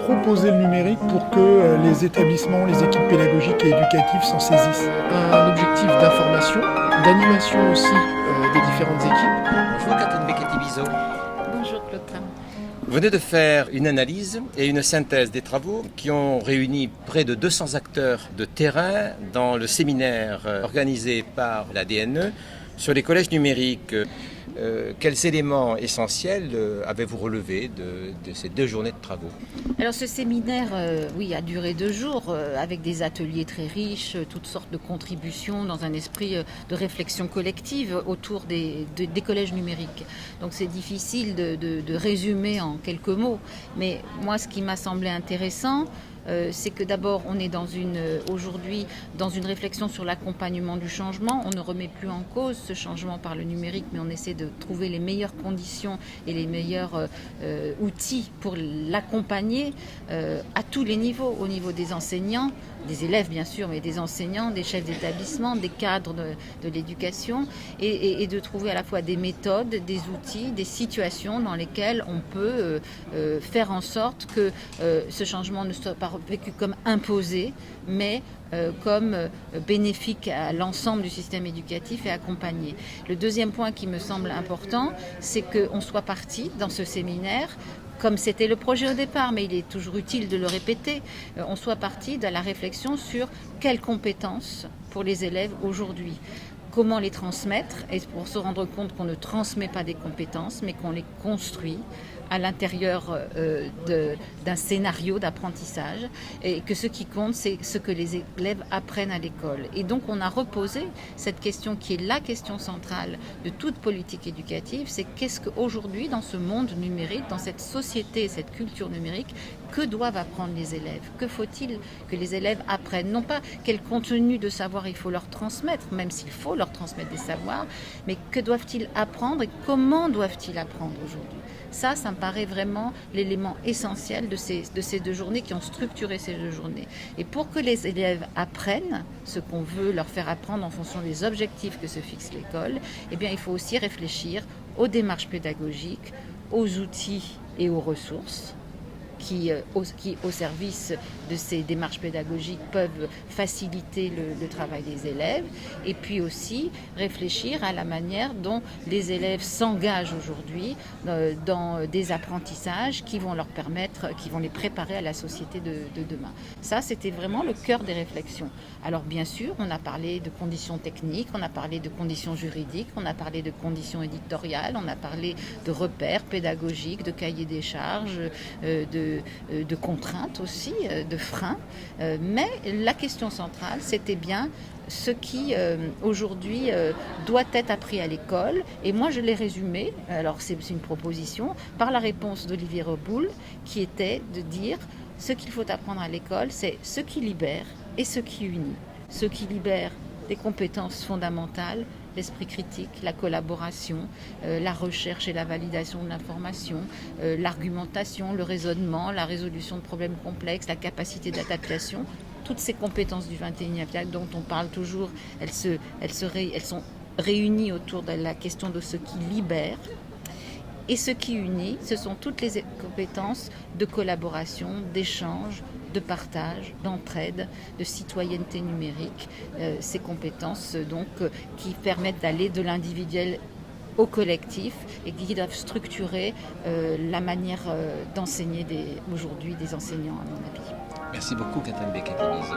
proposer le numérique pour que les établissements, les équipes pédagogiques et éducatives s'en saisissent. Un objectif d'information, d'animation aussi des différentes équipes. Bonjour Catherine Becchetti-Bizot. Bonjour Claude Tram. Vous venez de faire une analyse et une synthèse des travaux qui ont réuni près de 200 acteurs de terrain dans le séminaire organisé par la DNE sur les collèges numériques. Quels éléments essentiels avez-vous relevés de ces 2 journées de travaux? Alors ce séminaire, a duré 2 jours avec des ateliers très riches, toutes sortes de contributions dans un esprit de réflexion collective autour des collèges numériques. Donc c'est difficile de résumer en quelques mots, mais moi ce qui m'a semblé intéressant, c'est que d'abord on est aujourd'hui dans une réflexion sur l'accompagnement du changement. On ne remet plus en cause ce changement par le numérique, mais on essaie de trouver les meilleures conditions et les meilleurs outils pour l'accompagner à tous les niveaux, au niveau des enseignants, des élèves bien sûr, mais des enseignants, des chefs d'établissement, des cadres de l'éducation, et de trouver à la fois des méthodes, des outils, des situations dans lesquelles on peut faire en sorte que ce changement ne soit pas vécu comme imposé, mais comme bénéfique à l'ensemble du système éducatif et accompagné. Le deuxième point qui me semble important, c'est qu'on soit parti dans ce séminaire, comme c'était le projet au départ, mais il est toujours utile de le répéter, on soit parti de la réflexion sur quelles compétences pour les élèves aujourd'hui. Comment les transmettre, et pour se rendre compte qu'on ne transmet pas des compétences, mais qu'on les construit à l'intérieur d'un scénario d'apprentissage, et que ce qui compte, c'est ce que les élèves apprennent à l'école. Et donc on a reposé cette question qui est la question centrale de toute politique éducative, c'est qu'est-ce qu'aujourd'hui, dans ce monde numérique, dans cette société, cette culture numérique, que doivent apprendre les élèves? Que faut-il que les élèves apprennent? Non pas quel contenu de savoir il faut leur transmettre, même s'il faut leur transmettre des savoirs, mais que doivent-ils apprendre et comment doivent-ils apprendre aujourd'hui? Ça me paraît vraiment l'élément essentiel de ces 2 journées qui ont structuré ces 2 journées. Et pour que les élèves apprennent ce qu'on veut leur faire apprendre en fonction des objectifs que se fixe l'école, eh bien, il faut aussi réfléchir aux démarches pédagogiques, aux outils et aux ressources qui, au service de ces démarches pédagogiques, peuvent faciliter le travail des élèves, et puis aussi réfléchir à la manière dont les élèves s'engagent aujourd'hui dans des apprentissages qui vont leur permettre, qui vont les préparer à la société de demain. Ça, c'était vraiment le cœur des réflexions. Alors bien sûr, on a parlé de conditions techniques, on a parlé de conditions juridiques, on a parlé de conditions éditoriales, on a parlé de repères pédagogiques, de cahiers des charges, de contraintes aussi, de freins. Mais la question centrale, c'était bien ce qui aujourd'hui doit être appris à l'école. Et moi, je l'ai résumé, alors c'est une proposition, par la réponse d'Olivier Reboul, qui était de dire ce qu'il faut apprendre à l'école, c'est ce qui libère et ce qui unit. Ce qui libère des compétences fondamentales, l'esprit critique, la collaboration, la recherche et la validation de l'information, l'argumentation, le raisonnement, la résolution de problèmes complexes, la capacité d'adaptation. Toutes ces compétences du XXIe siècle dont on parle toujours, elles sont réunies autour de la question de ce qui libère. Et ce qui unit, ce sont toutes les compétences de collaboration, d'échange, de partage, d'entraide, de citoyenneté numérique. Ces compétences donc qui permettent d'aller de l'individuel au collectif et qui doivent structurer la manière d'enseigner aujourd'hui des enseignants, à mon avis. Merci beaucoup Catherine Becchetti-Bizot.